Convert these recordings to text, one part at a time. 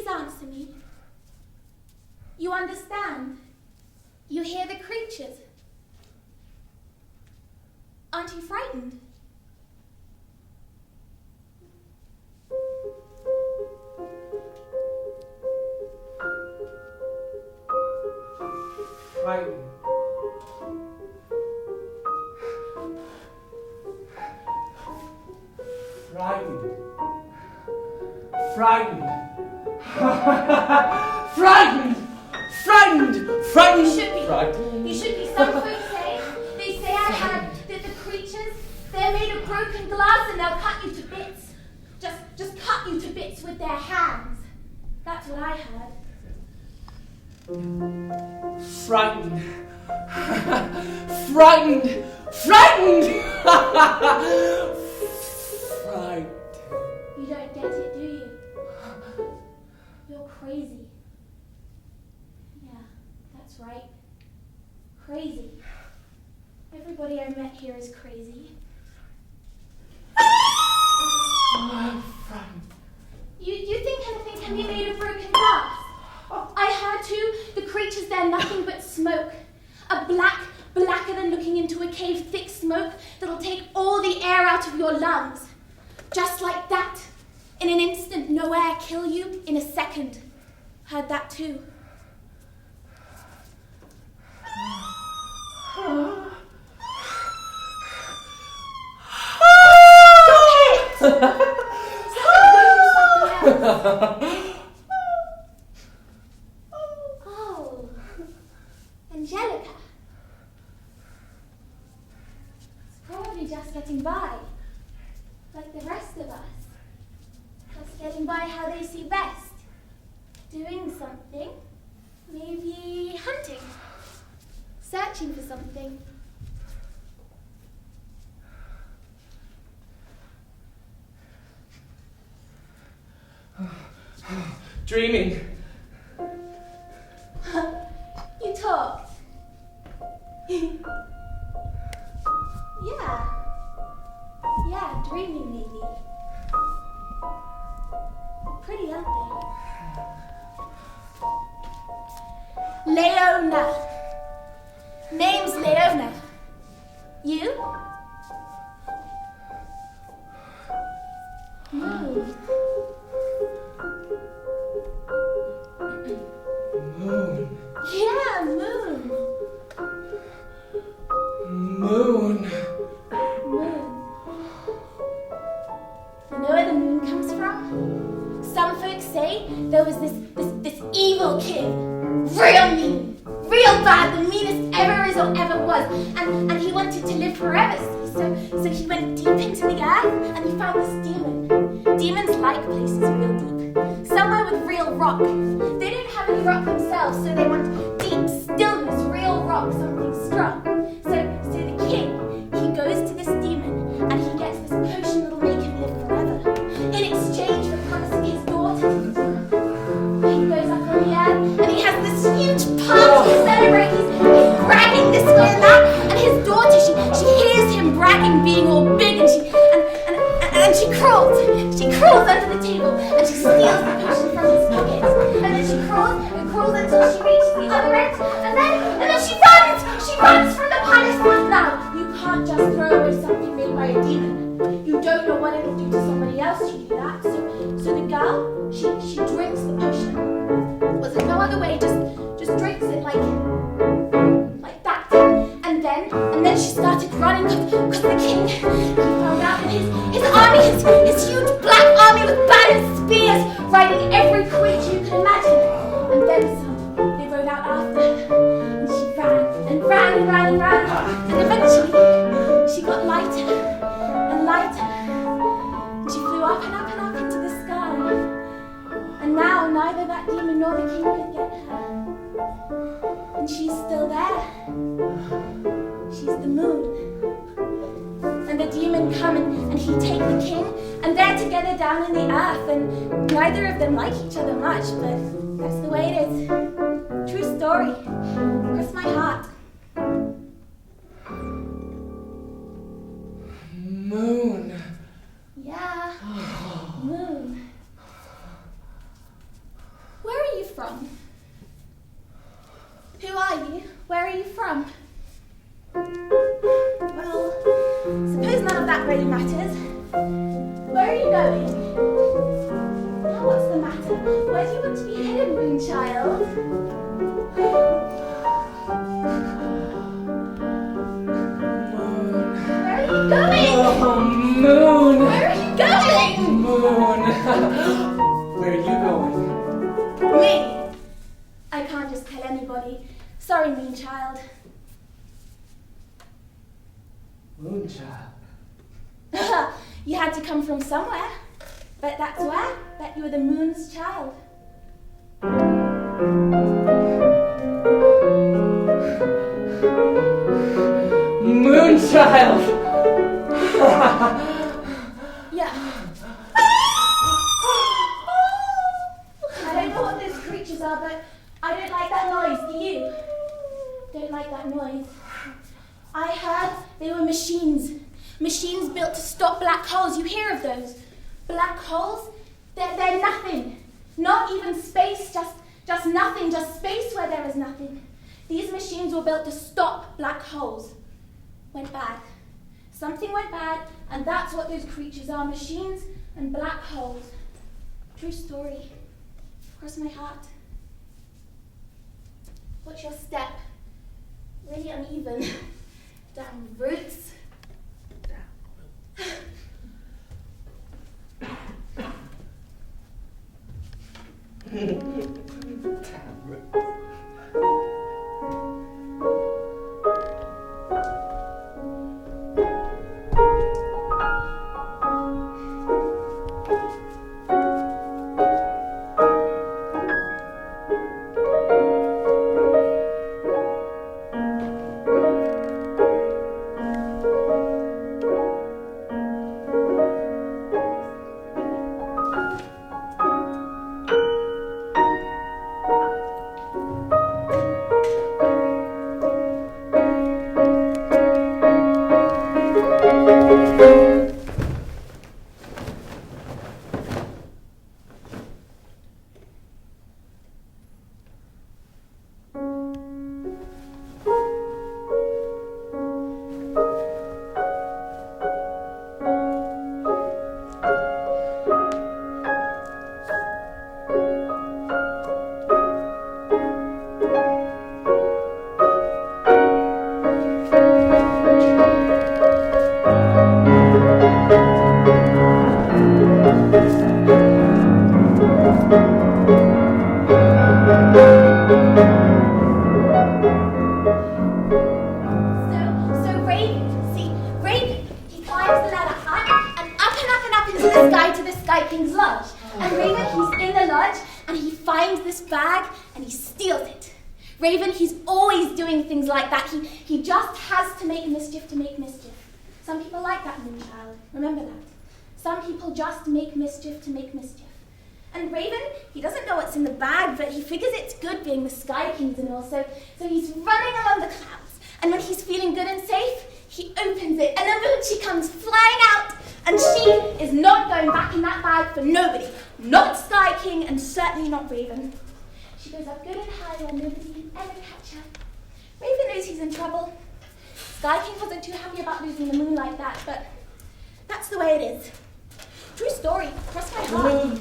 please answer me? You understand? You hear the creatures? Aren't you frightened? Frightened. Frightened. Frightened. Frightened. Frightened. Frightened. You should be. Frightened. You should be. Some folks say. They say I had that the creatures. They're made of broken glass and they'll cut you to bits. Just cut you to bits with their hands. That's what I heard. Frightened. Frightened. Frightened. Frightened. You don't get it, do you? You're crazy. Yeah, that's right. Crazy. Everybody I met here is crazy. I'm frightened. You think anything can be made of broken glass? I heard too, the creatures, they're nothing but smoke. A blacker than looking into a cave, thick smoke that'll take all the air out of your lungs. Just like that. In an instant, no air, kill you in a second. Heard that too. Oh, Angelica. It's probably just getting by, like the rest of us. Just getting by how they see best. Doing something, maybe hunting, searching for something. Dreaming. You talked. Yeah, dreaming maybe. Pretty, aren't they? Leona. Name's Leona. You? Moon. Moon. Yeah, moon. Moon. Moon. You know where the moon comes from? Some folks say there was this evil kid. Real mean. Real bad. The meanest ever is or ever was. And he wanted to live forever, see? So he went deep into the earth and he found this demon. Demons like places real deep. Somewhere with real rock. They don't have any rock themselves, so they want deep stillness, real rock, something strong. So the king, he goes to this demon and he gets this potion that'll make him live forever. In exchange for promising his daughter to the demon. He goes up on the air and he has this huge party to celebrate. He's bragging this way and that, and his daughter, she hears him bragging, being all big, and she crawls. She crawls under the table and she steals the potion from his pocket. And then she crawls until she reaches the other end, and then she runs! She runs from the palace! Now, you can't just throw away something made by a demon. You don't know what it'll do to somebody else if you do that. So the girl, she drinks the potion. Was it no other way? Just drinks it like that. And then she started running because the king, he found out that his army, his huge black army with banners, spears, riding every creature you could imagine. And then some, they rode out after her. And she ran. And eventually, she got lighter and lighter. And she flew up and up and up into the sky. And now neither that demon nor the king could get her. And she's still there. She's the moon. And the demon come and he take the king, and they're together down in the earth, and neither of them like each other much, but that's the way it is. True story. Cross my heart. Moon. Yeah. Moon. from? Who are you? Where are you from? Well, suppose none of that really matters. Where are you going? Now what's the matter? Where do you want to be headed, Moonchild? Moon. Where are you going? Oh, Moon. Where are you going? Moon. Where are you going? Me? I can't just tell anybody. Sorry, Moonchild. Moonchild. You had to come from somewhere. But that's where? Bet you were the moon's child. Moonchild! Yeah. I don't know what those creatures are, but I don't like that noise. Do you? Don't like that noise. I heard they were machines. Machines built to stop black holes. You hear of those? Black holes? They're nothing. Not even space, just nothing, just space where there is nothing. These machines were built to stop black holes. Went bad. Something went bad, and that's what those creatures are, machines and black holes. True story. Cross my heart. Watch your step. Really uneven. Down roots. Raven, he's always doing things like that. He just has to make mischief to make mischief. Some people like that, Moonchild. Remember that. Some people just make mischief to make mischief. And Raven, he doesn't know what's in the bag, but he figures it's good being the Sky Kings and all, so he's running along the clouds. And when he's feeling good and safe, he opens it, and Avuchi comes flying out, and she is not going back in that bag for nobody. Not Sky King, and certainly not Raven. She goes up good and high where nobody can ever catch her. Raven knows he's in trouble. Sky King wasn't too happy about losing the moon like that, but that's the way it is. True story, cross my heart.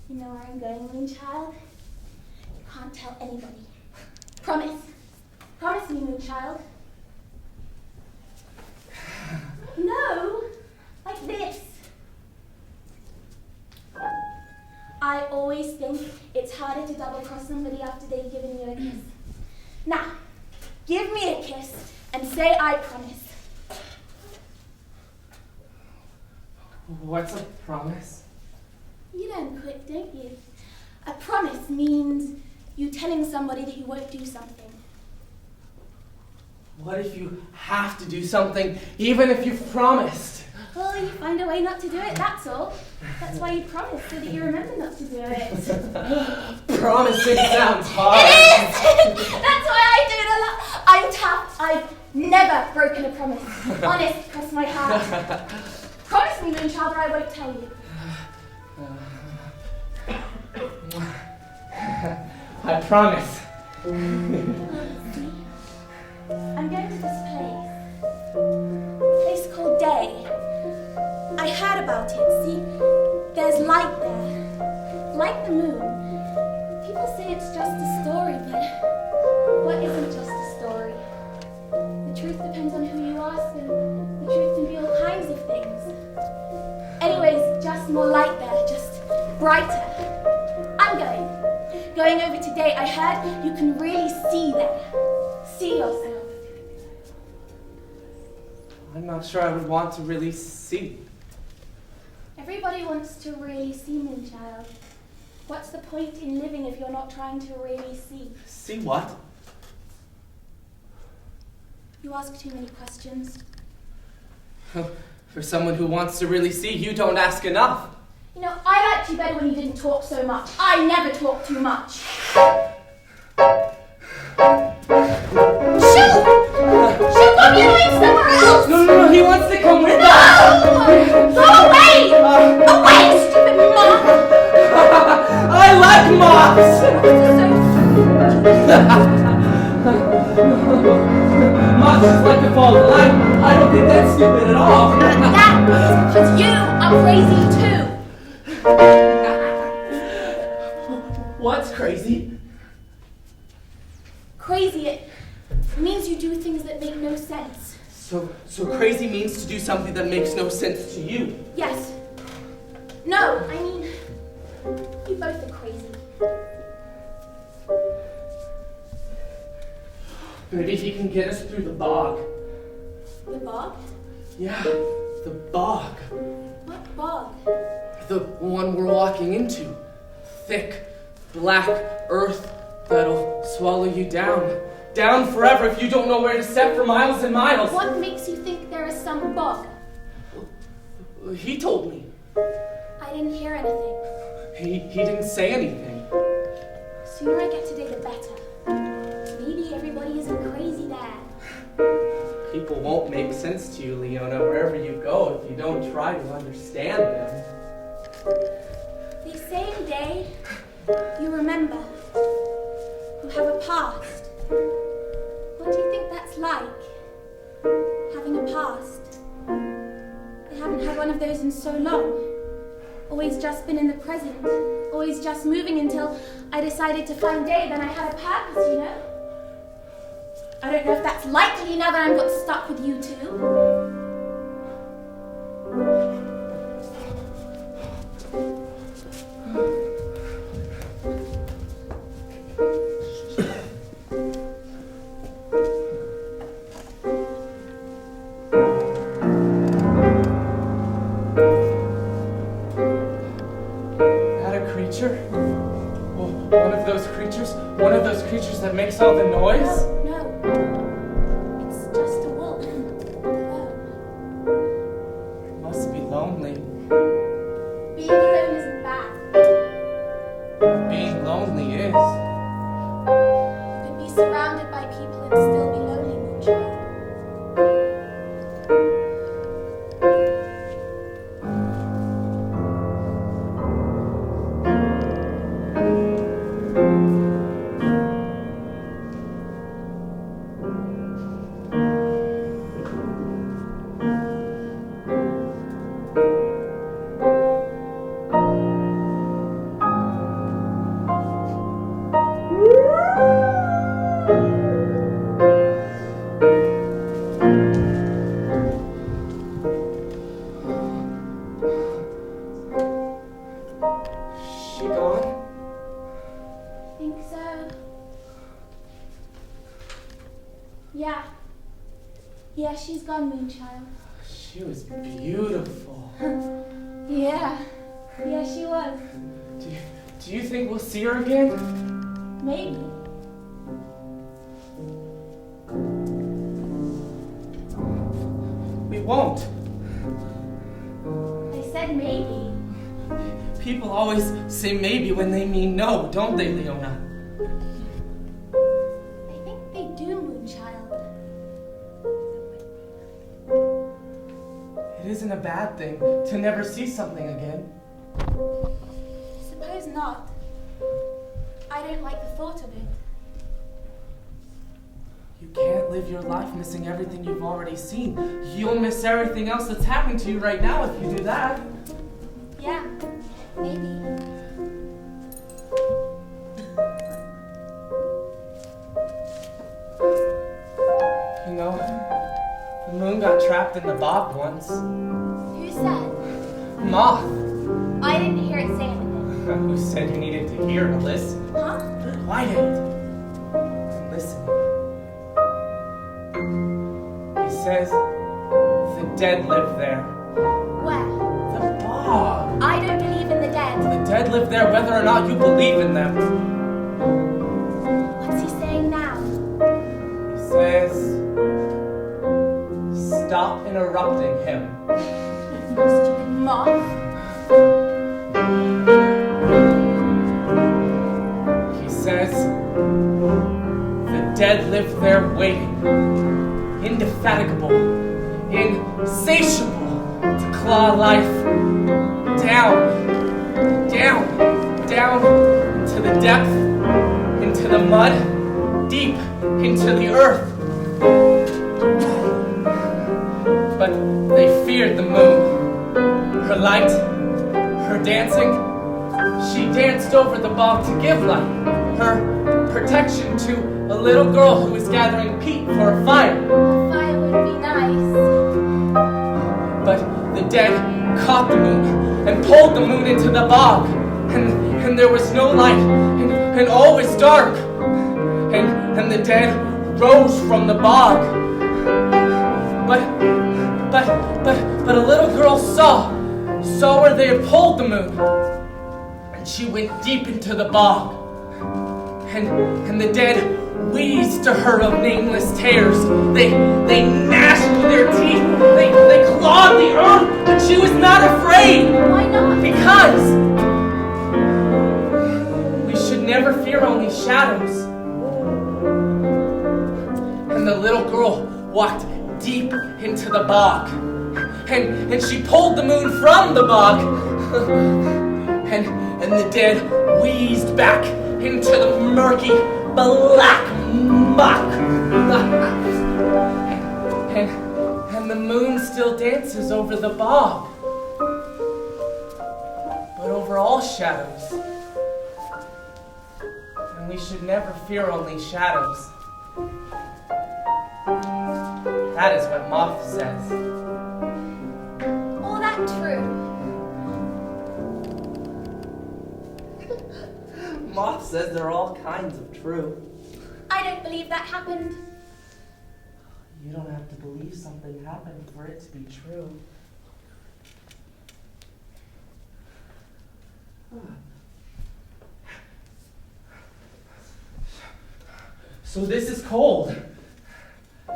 You know where I'm going, Moonchild? You can't tell anybody. Promise. Promise me, Moonchild. No, like this. I always think it's harder to double-cross somebody after they've given you a kiss. Now, give me a kiss and say I promise. What's a promise? You learn quick, don't you? A promise means you telling somebody that you won't do something. What if you have to do something, even if you've promised? Well, you find a way not to do it, that's all. That's why you promise, so that you remember not to do it. Promising sounds hard. It is! That's why I do it a lot. I'm tough. I've never broken a promise. Honest, cross my heart. Promise me, Moonchild, or I won't tell you. I promise. I'm going to this place called Day. I heard about it. See, there's light there, like the moon. People say it's just a story, but what isn't just a story? The truth depends on who you ask, and the truth can be all kinds of things. Anyways, just more light there, just brighter. I'm going over today. I heard you can really see there. See yourself. I'm not sure I would want to really see. Everybody wants to really see, Moonchild. What's the point in living if you're not trying to really see? See what? You ask too many questions. For someone who wants to really see, you don't ask enough. You know, I liked you better when you didn't talk so much. I never talk too much. Shoot! Shoot, go be going somewhere else! No, he wants to come with us! Go away! Away, stupid moth! I like moths! Moths just like to fall in line. I don't think that's stupid at all. That is because you are crazy too. What's crazy? Crazy, it means you do things that make no sense. So crazy means to do something that makes no sense to you. Yes. No, I mean, you both are crazy. Maybe he can get us through the bog. The bog? Yeah, the bog. What bog? The one we're walking into. Thick, black earth that'll swallow you down. Down forever if you don't know where to step for miles and miles. What makes you think there is some bog? He told me. I didn't hear anything. He didn't say anything. The sooner I get today, the better. Maybe everybody isn't crazy there. People won't make sense to you, Leona, wherever you go if you don't try to understand them. They say in Day, you remember. You have a past. What do you think that's like? Having a past. I haven't had one of those in so long. Always just been in the present. Always just moving until I decided to find Day, then I had a purpose, you know? I don't know if that's likely now that I'm got stuck with you two. That makes all the noise? No. It's just a wolf. Alone. It must be lonely. Being alone isn't bad. Being lonely is. You could be surrounded by people and still be lonely, Moonchild. Yeah, she's gone, Moonchild. She was beautiful. Yeah, she was. Do you think we'll see her again? Maybe. We won't. I said maybe. People always say maybe when they mean no, don't they, Leona? I think they do, Moonchild. It isn't a bad thing to never see something again. Suppose not. I don't like the thought of it. You can't live your life missing everything you've already seen. You'll miss everything else that's happening to you right now if you do that. Yeah, maybe. You know, the moon got trapped in the bog once. Who said? Moth. I didn't hear it say anything. Who said you needed to hear to listen? Huh? I did. Listen. He says the dead live there. Where? The bog. I don't believe in the dead. The dead live there whether or not you believe in them. What's he saying now? He says, stop interrupting him. Stupid moth. He says, the dead live there waiting, indefatigable, insatiable, to claw life down into the depth, into the mud, deep into the earth. But they feared the moon, her light, her dancing. She danced over the bog to give light, her protection to a little girl who was gathering peat for a fire. A fire would be nice. But the dead caught the moon and pulled the moon into the bog, and there was no light, and all was dark, and the dead rose from the bog. But a little girl saw where they had pulled the moon, and she went deep into the bog, and the dead wheezed to her of nameless tears. They gnashed their teeth, they clawed the earth, but she was not afraid. Why not? Because we should never fear only shadows. And the little girl walked deep into the bog, and she pulled the moon from the bog, and the dead wheezed back into the murky black muck. And the moon still dances over the bog, but over all shadows. And we should never fear only shadows. That is what Moth says. All that true. Moth says there are all kinds of true. I don't believe that happened. You don't have to believe something happened for it to be true. So this is cold.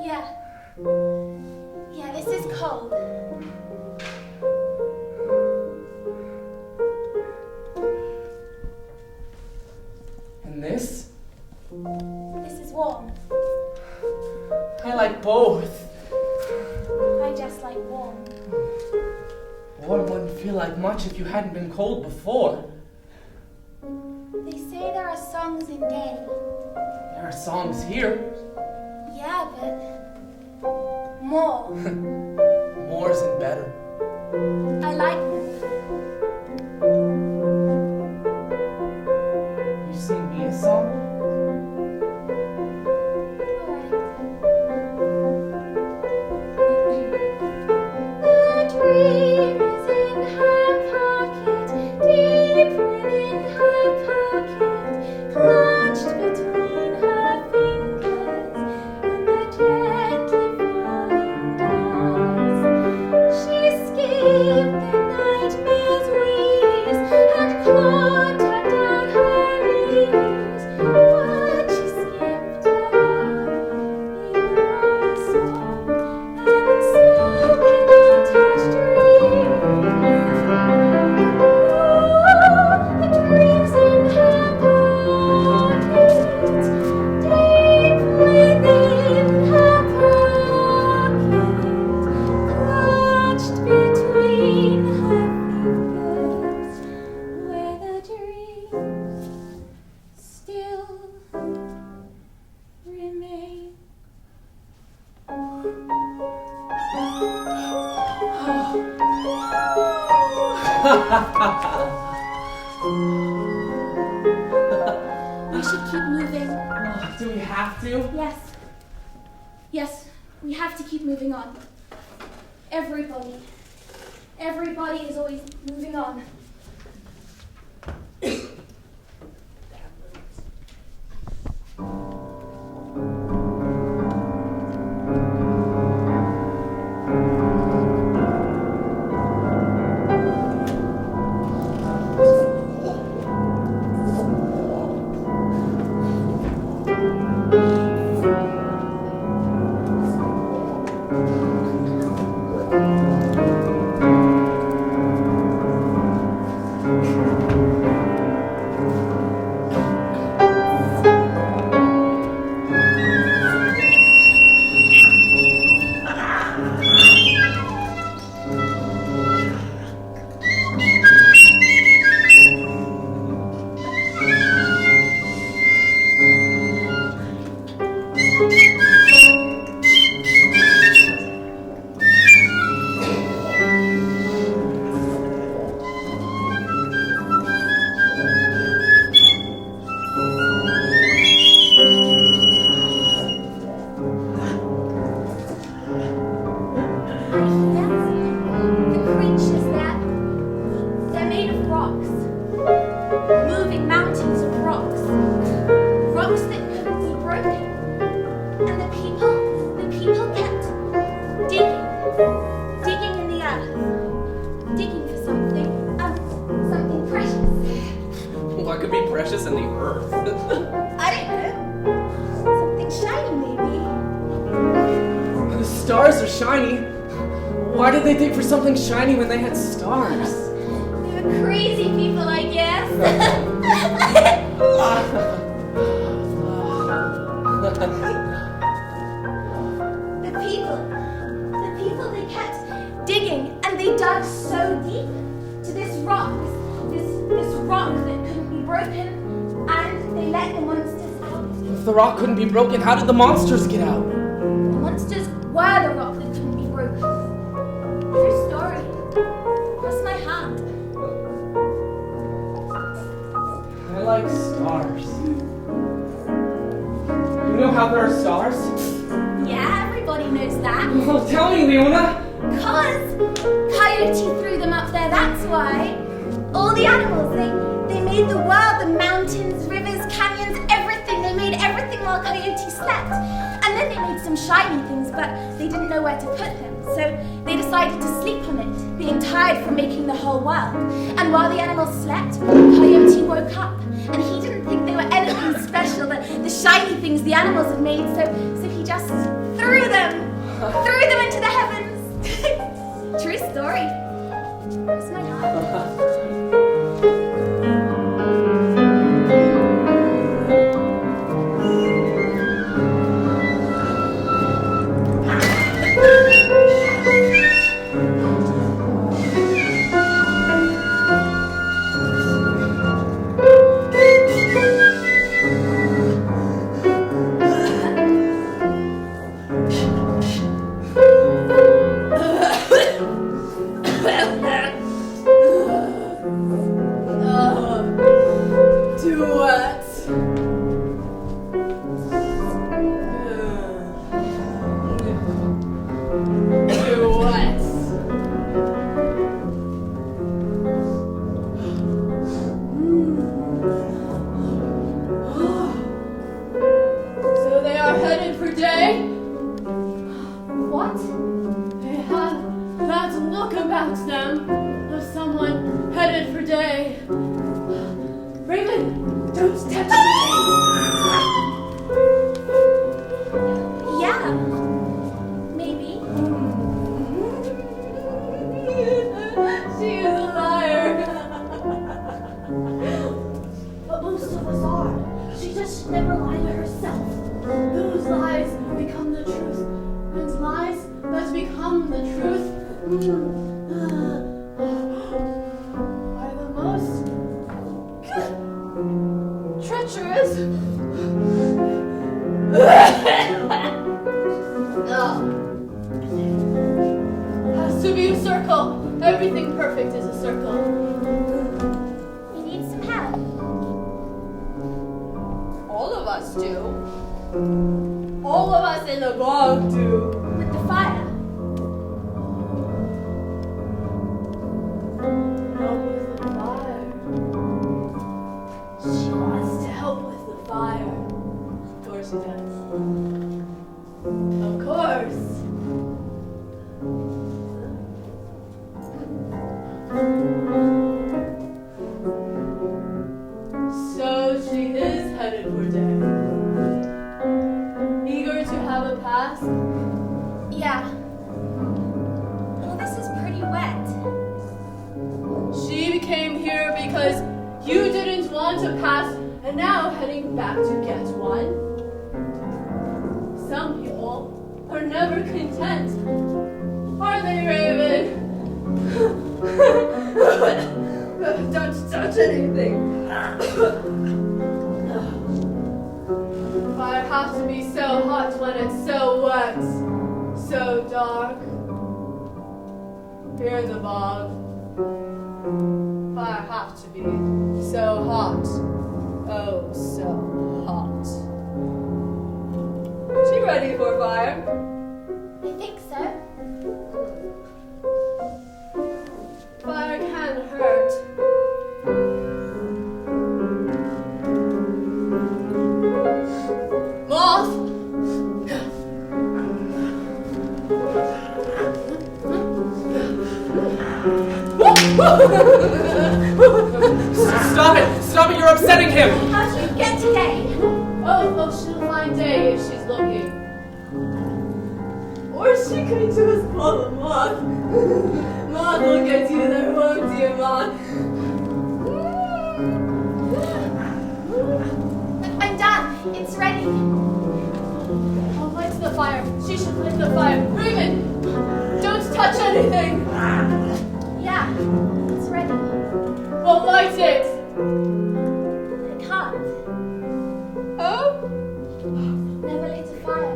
Yeah. Yeah, this is cold. And this? This is warm. I like both. I just like warm. Warm wouldn't feel like much if you hadn't been cold before. They say there are songs in day. There are songs here. Yeah, but more. More isn't better. I like them. You sing me a song? The dream is in her pocket, deep within her pocket, clutched between her fingers, and the gently falling doors. She skipped the nightmare's We should keep moving. Oh, do we have to? Yes. Yes, we have to keep moving on. Everybody is always moving on. Something shiny when they had stars. They were crazy people, I guess. The people, they kept digging, and they dug so deep to this rock that couldn't be broken, and they let the monsters out. If the rock couldn't be broken, how did the monsters get out? The monsters were the rock that couldn't be broken. True story. Cross my heart. I like stars. You know how there are stars? Yeah, everybody knows that. Well, tell me, Leona. 'Cause Coyote threw them up there, that's why. All the animals, they made the world, the mountains, rivers, canyons, everything. They made everything while Coyote slept. And then they made some shiny things, but they didn't know where to put them. So they decided to sleep on it, being tired from making the whole world. And while the animals slept, Coyote woke up. And he didn't think they were anything special, the shiny things the animals had made, so he just threw them into the heavens. True story. That's my heart. Has to be a circle. Everything perfect is a circle. We need some help. All of us do. All of us in the bog do. With the fire. Help with the fire. She wants to help with the fire. Of course she does. Of course. So she is headed for death. Eager to have a pass? Yeah. Well, this is pretty wet. She came here because you didn't want to pass and now heading back to get one. Some people are never content. Are they, Raven? Don't touch anything. Fire has to be so hot when it's so wet, so dark. Here in the bog, fire have to be so hot. Oh, so hot. She ready for fire? I think so. Fire can hurt. Moth! Stop it! Stop it! You're upsetting him! How do you get today? Oh, she'll find day if she's looking. Or she could just call a moth. Moth will get you there, won't you, Moth? I'm done. It's ready. Oh, light the fire. She should light the fire. Raven, don't touch anything. Yeah, it's ready. Well, light it. I can't. Oh? Never lit a fire.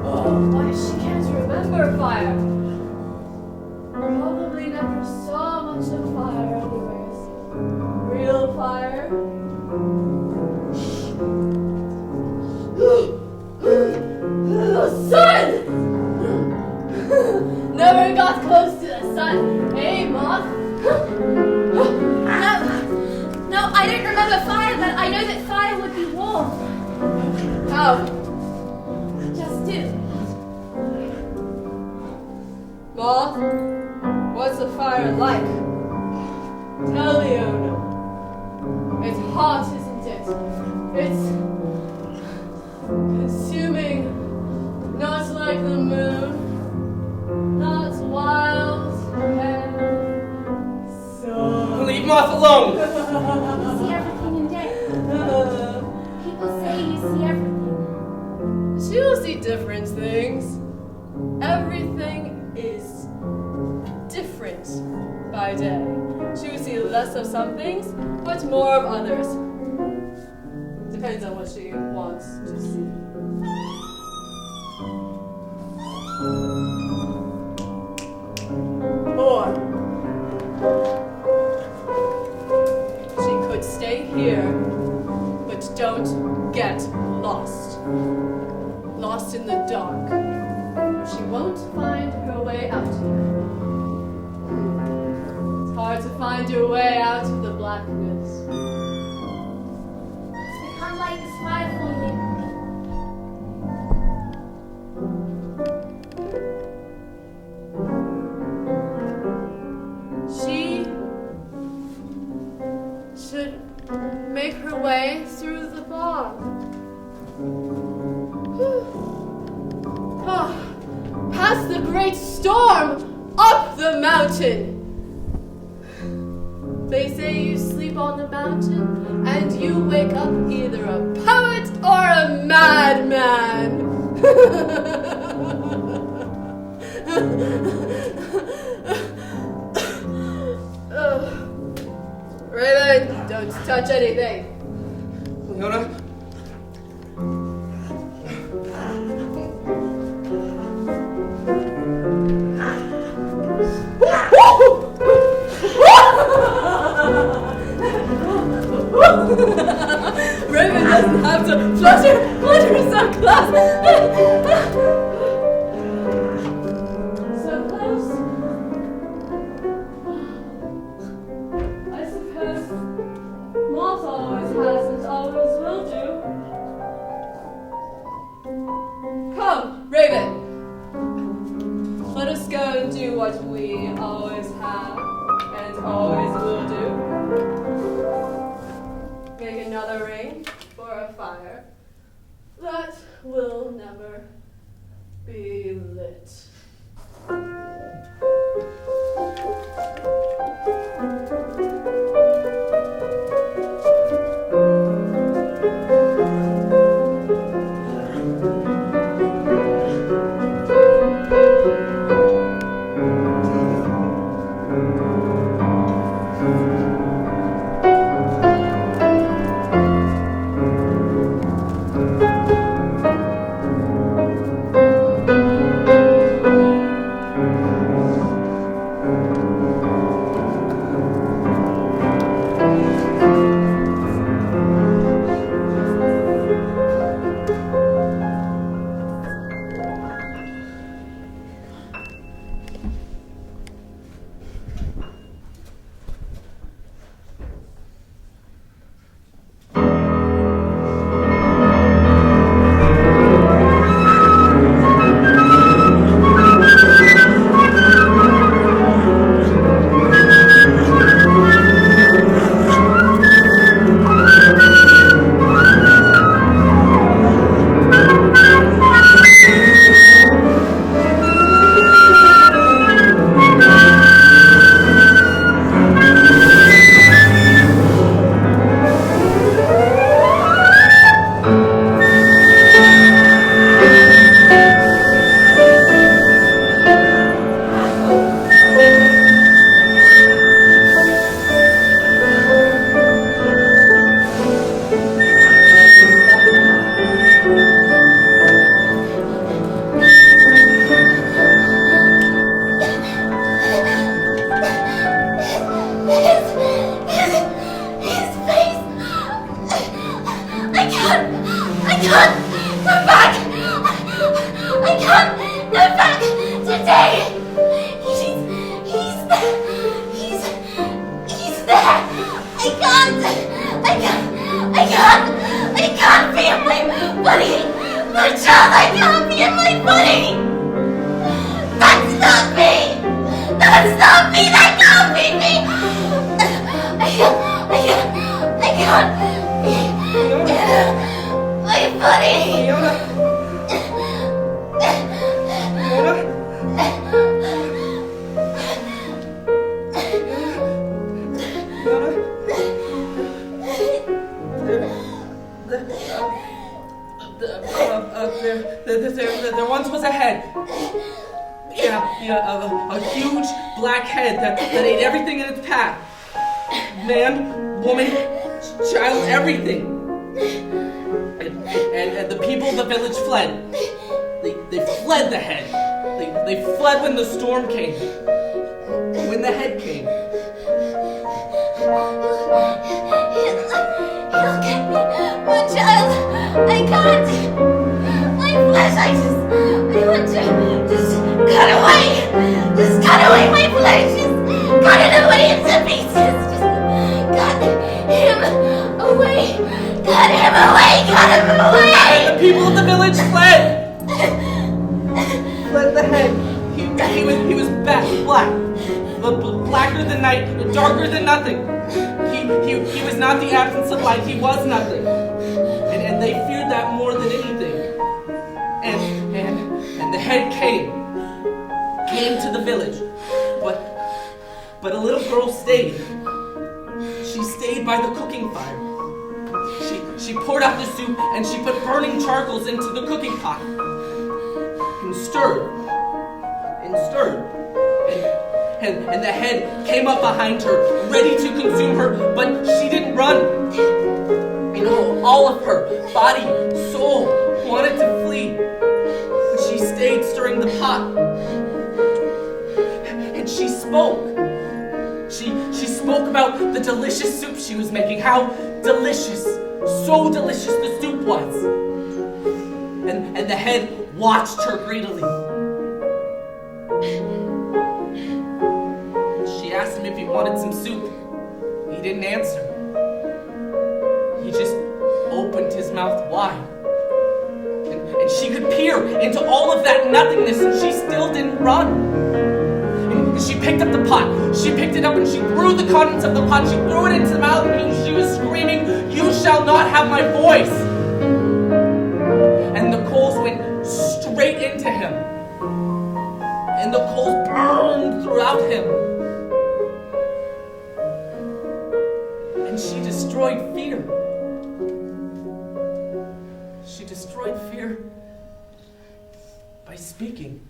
Oh, why she can't remember fire? Probably never saw much of fire anyways. Real fire? The sun! Never got close to the sun, eh, Moth? No, I don't remember fire, but I know that fire would be warm. How? Just do. Moth, what's the fire like? Tell Leona. It's hot, isn't it? It's consuming, not like the moon, not wild and so. Leave Moth alone! You see everything in day. People say you see everything. She will see different things. Everything is different by day. She will see less of some things, but more of others. Depends on what she wants to see. Or she could stay here, but don't get lost. Lost in the dark, where she won't find her way out here. It's hard to find your way out of the blackness. I can't light this fire for you. She should make her way through the bog. Past the great storm, up the mountain. They say you sleep on the mountain and you wake up either a poet or a madman. Raven, don't touch anything. Leona? Raven doesn't have to flutter so close. So close. I suppose moth always has and always will do. Come, Raven. Let us go and do what we always have and always will do. Make another ring for a fire that will never be lit. There once was a head. A huge black head that ate everything in its path. Man, woman, child, everything. And the people of the village fled. They fled the head. They fled when the storm came. When the head came. He'll get me, my child. I can't. My flesh, I want to just cut away. Just cut away my flesh. Just cut it away into pieces. Just cut him away. Cut him away. Cut him away. The people of the village fled. Fled the head. He was black. Blacker than night, darker than nothing. He was not the absence of light. He was nothing. And they feared that more than anything. And the head came to the village, but a little girl stayed. She stayed by the cooking fire. She poured out the soup and she put burning charcoals into the cooking pot and stirred. And the head came up behind her, ready to consume her, but she didn't run. And all of body, soul wanted to flee. But she stayed stirring the pot. And she spoke. She spoke about the delicious soup she was making, how delicious, so delicious the soup was. And the head watched her greedily. She asked him if he wanted some soup. He didn't answer. He just opened his mouth wide. And she could peer into all of that nothingness, and she still didn't run. And she picked up the pot. She picked it up and she threw the contents of the pot. She threw it into the mouth, and she was screaming, "You shall not have my voice!" And the coals went straight into him. And the coals burned throughout him. And she destroyed fear. She destroyed fear by speaking.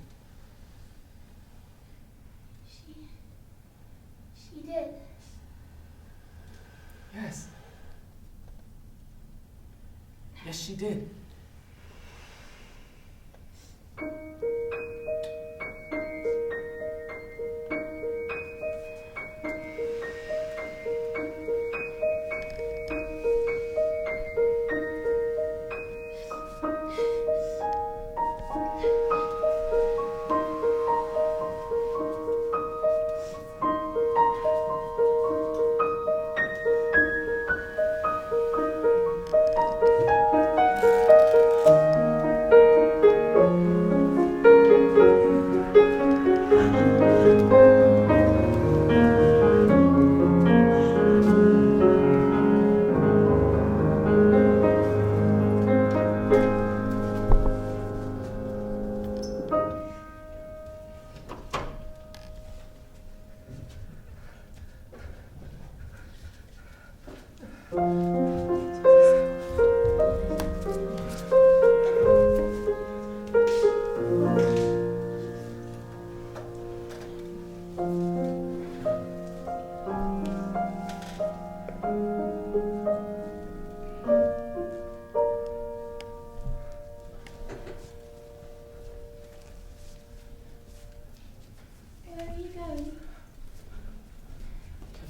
She did. Yes. Yes, she did.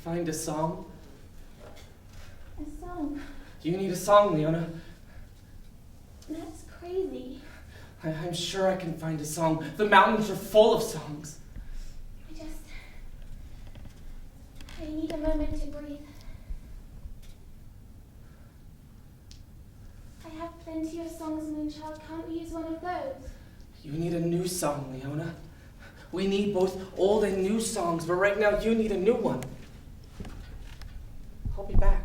Find a song? A song? You need a song, Leona. That's crazy. I'm sure I can find a song. The mountains are full of songs. I need a moment to breathe. I have plenty of songs, Moonchild. Can't we use one of those? You need a new song, Leona. We need both old and new songs, but right now you need a new one. I'll be back.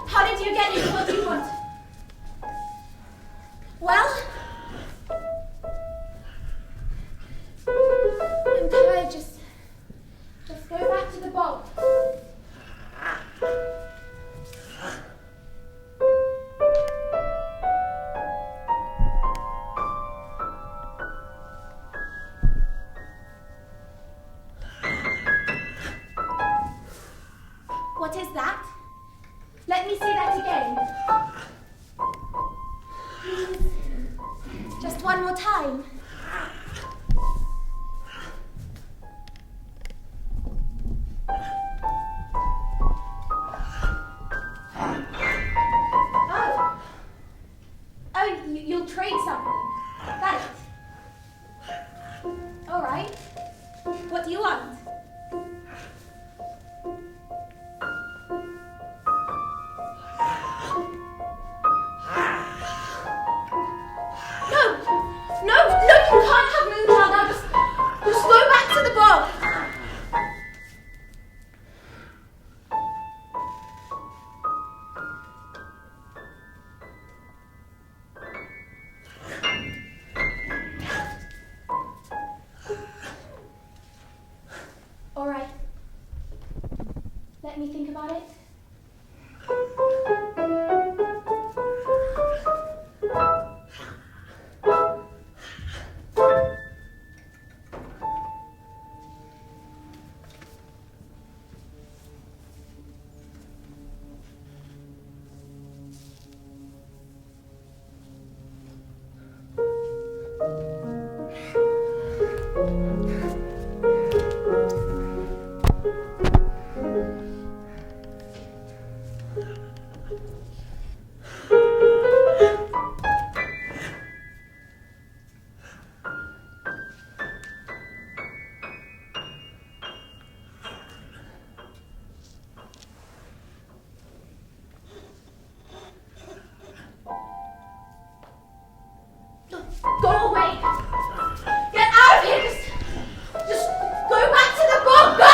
How did you get here? What do you want? Well? I'm tired. Just go back to the boat. What is that? Let me see that again. Please. Just one more time. Oh, you'll trade something. Got it. All right. What do you want? got it? Go away! Get out of here! Just go back to the boat! Go!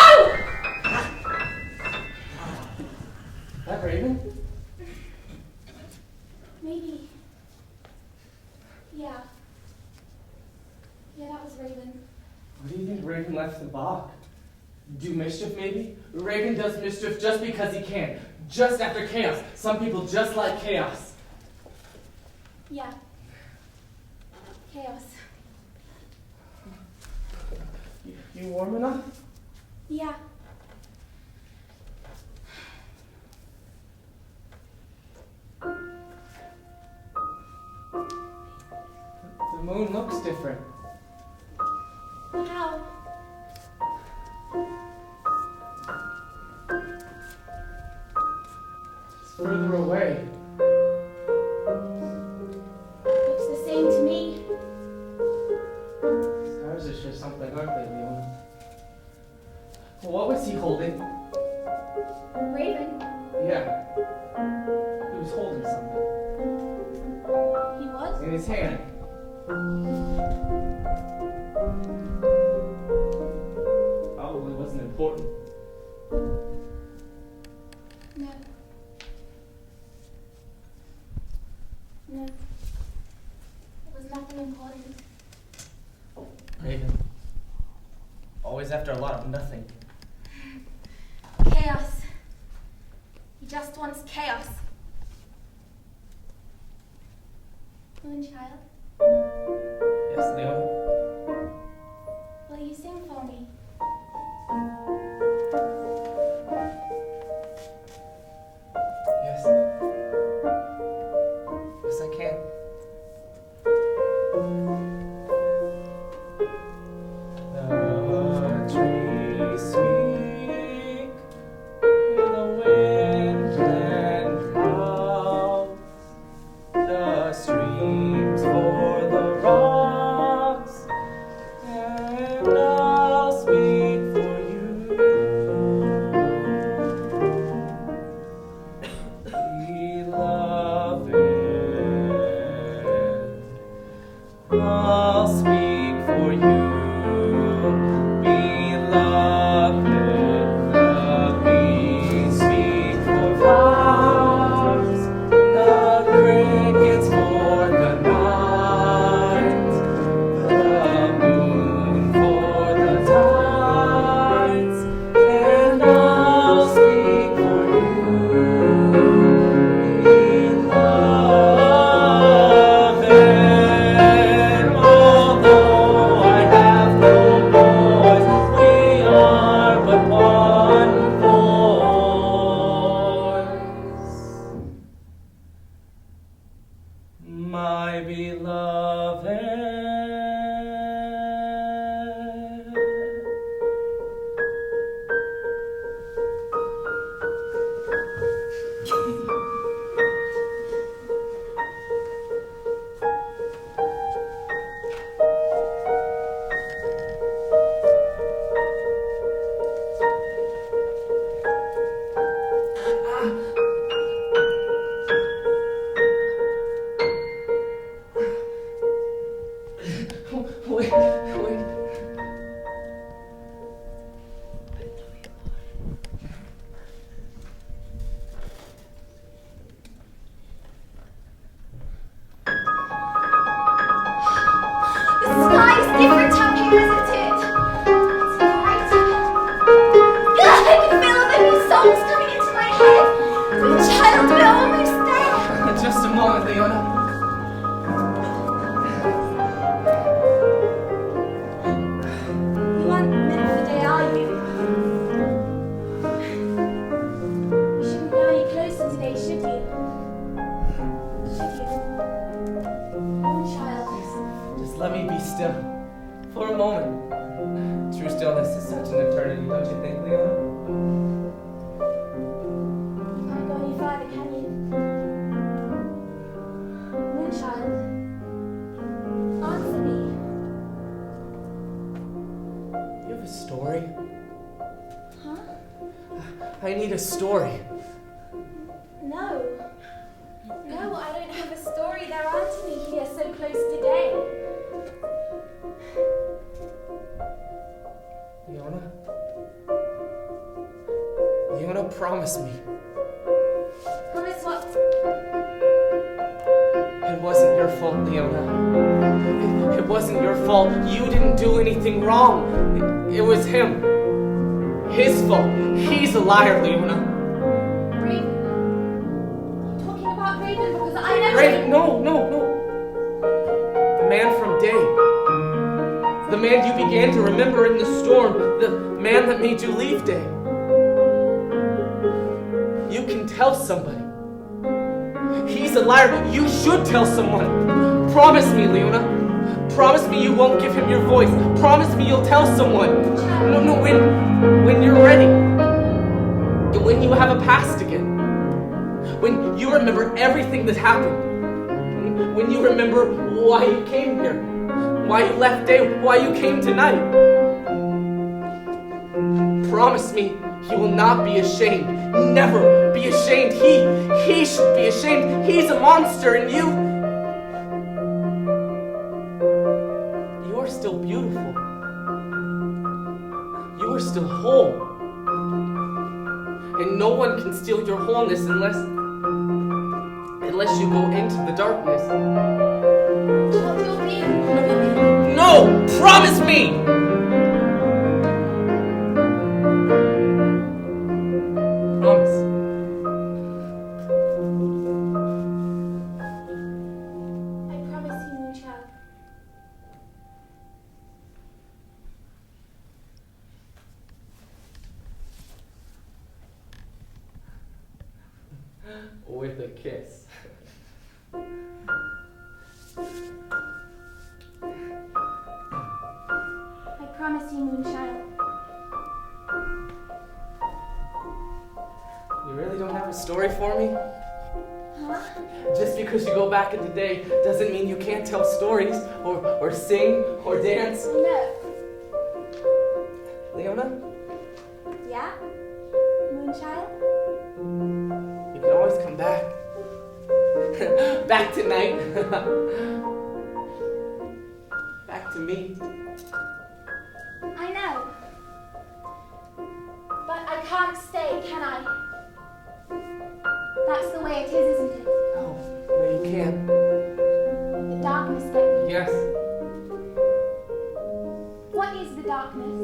That Raven? Maybe. Yeah. Yeah, that was Raven. What do you think Raven left the bog? Do mischief, maybe? Raven does mischief just because he can. Just after chaos. Some people just like chaos. Yeah. Chaos. You warm enough? Yeah. The moon looks different. How? It's further away. Looks the same to me. Stars are sure something, aren't they, Leon? What was he holding? Raven. Yeah. He was holding something. He was? In his hand. Probably wasn't important. No. No. It was nothing important. Raven. Always after a lot of nothing. Chaos. He just wants chaos. Moonchild, Yes, Leon? will you sing for me? Yes. Yes, I can. The trees speak with the wind and clouds, the streams for the rocks, and I'll speak for you. Beloved, I'll speak for you. Beloved, the bees speak for flowers, the crickets for the night, the moon for the tides, and I'll speak for you. Beloved, although I have no voice, we are but one voice. My beloved. Wait, wait. The sky is different up here, isn't it? It's bright. Ugh, I can feel the new songs coming into my a moment. True stillness is such an eternity, don't you think, Leona? You can't go any further, can you? Moonchild, answer me. You have a story? Huh? I need a story. No. No, I don't have a story. There aren't any here so close to day. Leona, promise me. Promise what? It wasn't your fault, Leona. It wasn't your fault. You didn't do anything wrong. It was him. His fault. He's a liar, Leona. Raven. You're talking about Raven because I never... Raven, no. The man from Day. The man you began to remember in the storm. The man that made you leave Day. You can tell somebody. He's a liar. You should tell someone. Promise me, Leona. Promise me you won't give him your voice. Promise me you'll tell someone. No, when you're ready. When you have a past again. When you remember everything that happened. When you remember why you came here. Why you left Day. Why you came tonight. Promise me he will not be ashamed. Never be ashamed. He should be ashamed. He's a monster, and you are still beautiful. You are still whole. And no one can steal your wholeness unless you go into the darkness. No! Promise me! Promise. I promise you, Moonchild. With a kiss. I promise you, Moonchild. You really don't have a story for me? Huh? Just because you go back in the day doesn't mean you can't tell stories or sing or dance. No. Leona, Yeah? Moonchild? you can always come back. Back tonight. Back to me. I know. But I can't stay, can I? That's the way it is, isn't it? No, you can't. The darkness get me. Yes. What is the darkness?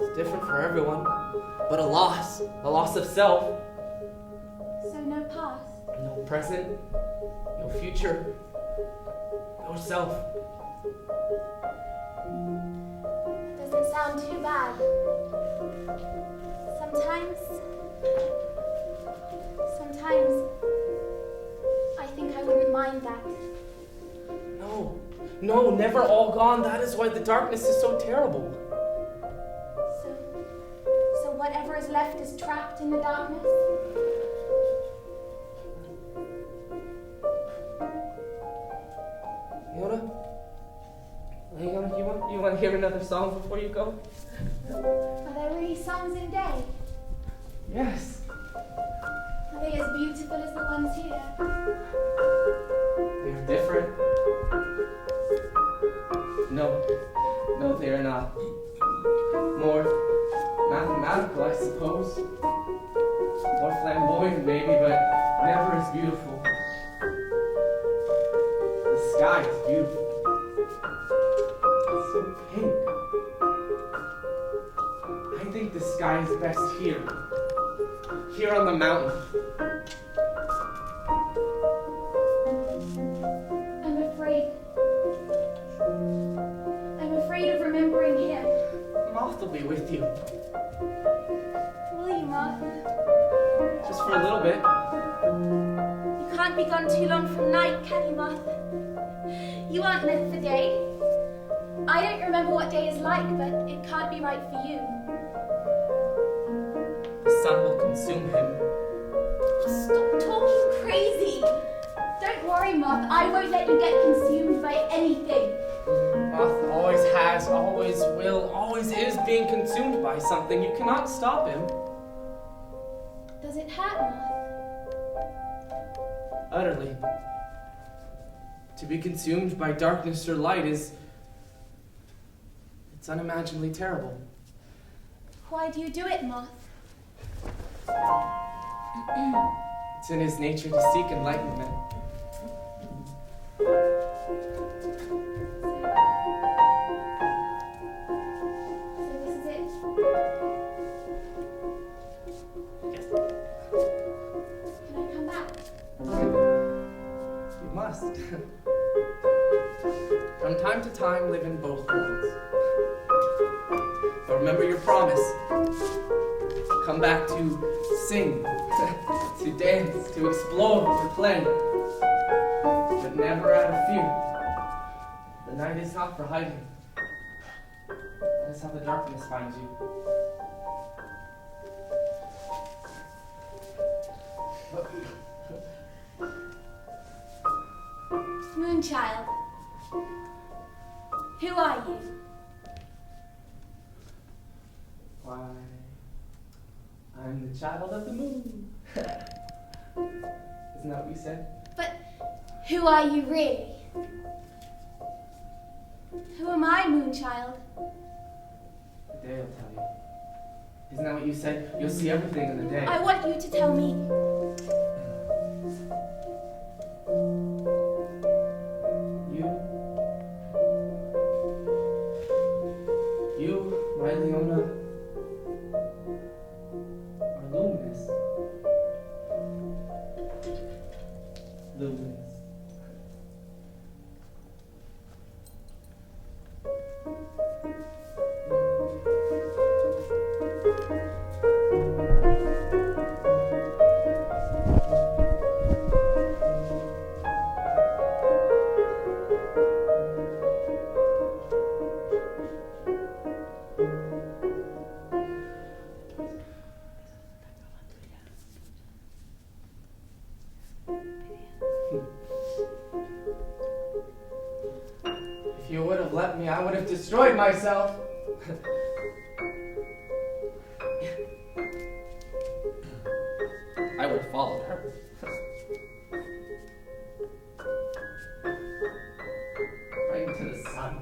It's different for everyone. But a loss of self. So no past. No present, no future, no self. Doesn't sound too bad. Sometimes I think I wouldn't mind that. No, never all gone. That is why the darkness is so terrible. So whatever is left is trapped in the darkness? Leona, you want to hear another song before you go? Are there really songs in Day? Yes. Are they as beautiful as the ones here? They are different. No, they are not. More mathematical, I suppose. More flamboyant, maybe, but never as beautiful. The sky is beautiful. It's so pink. I think the sky is best here. Here on the mountain. I'm afraid of remembering him. Moth will be with you. Will you, Moth? Just for a little bit. You can't be gone too long from night, can you, Moth? You aren't meant for day. I don't remember what day is like, but it can't be right for you. The sun will consume him. Stop talking crazy. Don't worry, Moth. I won't let you get consumed by anything. Moth always has, always will, always is being consumed by something. You cannot stop him. Does it hurt, Moth? Utterly. To be consumed by darkness or light it's unimaginably terrible. Why do you do it, Moth? It's in his nature to seek enlightenment. So this is it? Yes. Can I come back? You must. From time to time, live in both worlds. But remember your promise. Come back to sing, to dance, to explore, to play. But never out of fear. The night is not for hiding. That is how the darkness finds you. Moonchild. Who are you? Why, I'm the child of the moon. Isn't that what you said? But who are you really? Who am I, Moonchild? The day will tell you. Isn't that what you said? You'll see everything in the day. I want you to tell me. You, my Leona, are luminous. Luminous. If you would have let me, I would have destroyed myself. I would have followed her. Right into the sun.